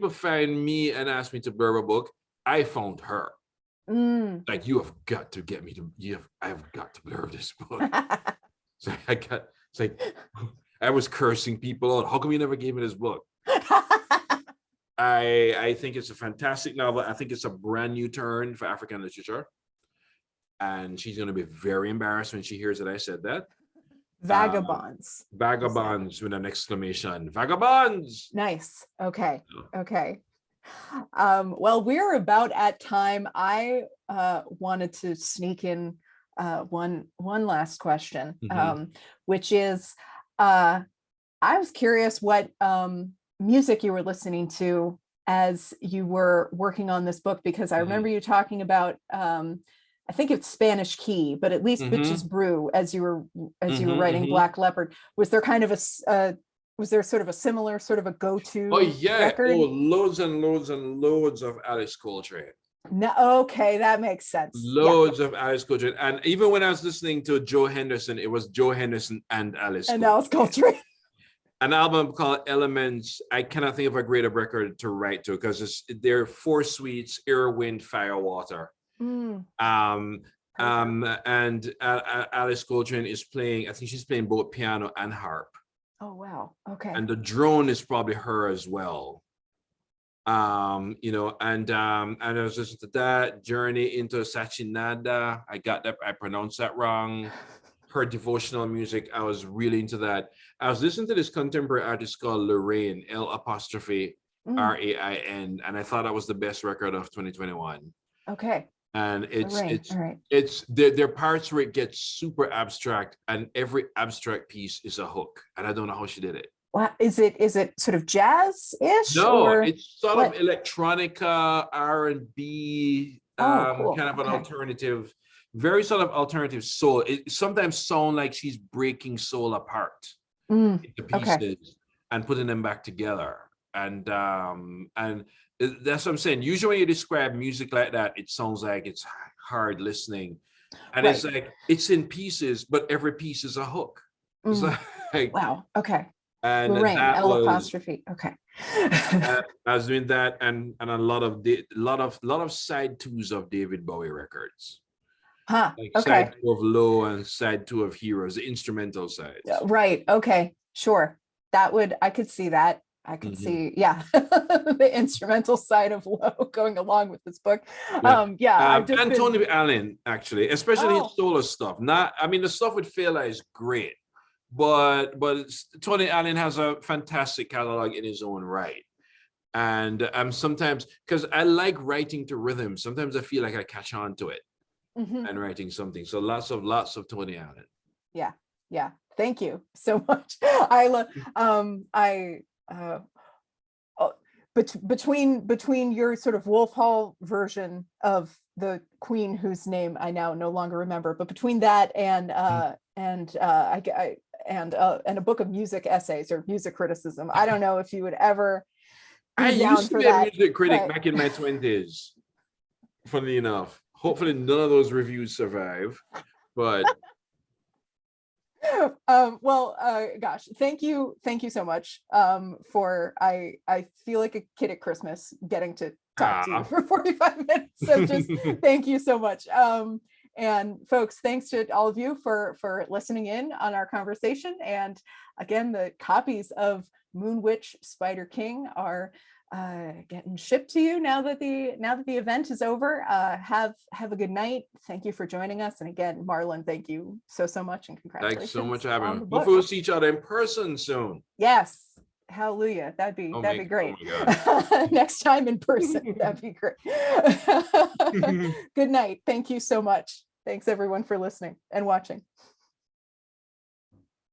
find me and ask me to blurb a book. I found her. Like, you have got to get me to. I've got to blurb this book. So it's like I was cursing people out. How come you never gave me this book? I think it's a fantastic novel. I think it's a brand new turn for African literature. And she's going to be very embarrassed when she hears that I said that. Vagabonds. Vagabonds with an exclamation. Vagabonds! Nice. Okay. Okay. Well, we're about at time. I wanted to sneak in one last question, which is, I was curious what music you were listening to as you were working on this book, because I remember you talking about, I think it's Spanish Key, but at least Bitches Brew as you were writing Black Leopard. Was there kind of was there sort of a similar sort of a go-to record? Oh, loads and loads and loads of Alice Coltrane. No, okay, that makes sense. Loads of Alice Coltrane. And even when I was listening to Joe Henderson, it was Joe Henderson and Alice Coltrane. An album called Elements. I cannot think of a greater record to write to, because they're 4 suites, air, wind, fire, water. And Alice Coltrane is playing, I think she's playing both piano and harp. Oh, wow. Okay. And the drone is probably her as well. You know, and I was listening to that. Journey into Sachinada. I got that, I pronounced that wrong. Her devotional music, I was really into that. I was listening to this contemporary artist called Lorraine, L''Rain, and I thought that was the best record of 2021. Okay. And it's there are parts where it gets super abstract, and every abstract piece is a hook, and I don't know how she did it. What is it sort of jazz-ish? No, or it's sort of electronica, R&B, cool. kind of an alternative, very sort of alternative soul. It sometimes sounds like she's breaking soul apart into pieces and putting them back together. And that's what I'm saying. Usually when you describe music like that, it sounds like it's hard listening. And it's like, it's in pieces, but every piece is a hook. It's like, wow. Okay. And Lorraine, L''. Okay. I was doing that, and a lot of side twos of David Bowie records. Like side 2 of Low and side 2 of Heroes, the instrumental sides. Right. Okay. Sure. I could see that. I could see, the instrumental side of Low going along with this book. And Tony Allen, actually, especially his solo stuff. The stuff with Fela is great, but Tony Allen has a fantastic catalog in his own right. And sometimes, because I like writing to rhythm, sometimes I feel like I catch on to it and writing something. So lots of Tony Allen. Yeah. Thank you so much. Between your sort of Wolf Hall version of the Queen, whose name I now no longer remember, but between that and a book of music essays or music criticism, I don't know if you would ever. I used to be a music critic back in my 20s. Funnily enough, hopefully none of those reviews survive, but. Gosh, thank you so much for I feel like a kid at Christmas getting to talk to you for 45 minutes, so just thank you so much. And folks, thanks to all of you for listening in on our conversation. And again, the copies of Moon Witch Spider King are getting shipped to you now that the event is over. Have a good night. Thank you for joining us. And again, Marlon, thank you so much, and congratulations. Thanks so much for having me. Hopefully we'll see each other in person soon. Yes. Hallelujah. That'd be great. Oh next time in person. That'd be great. Good night. Thank you so much. Thanks everyone for listening and watching.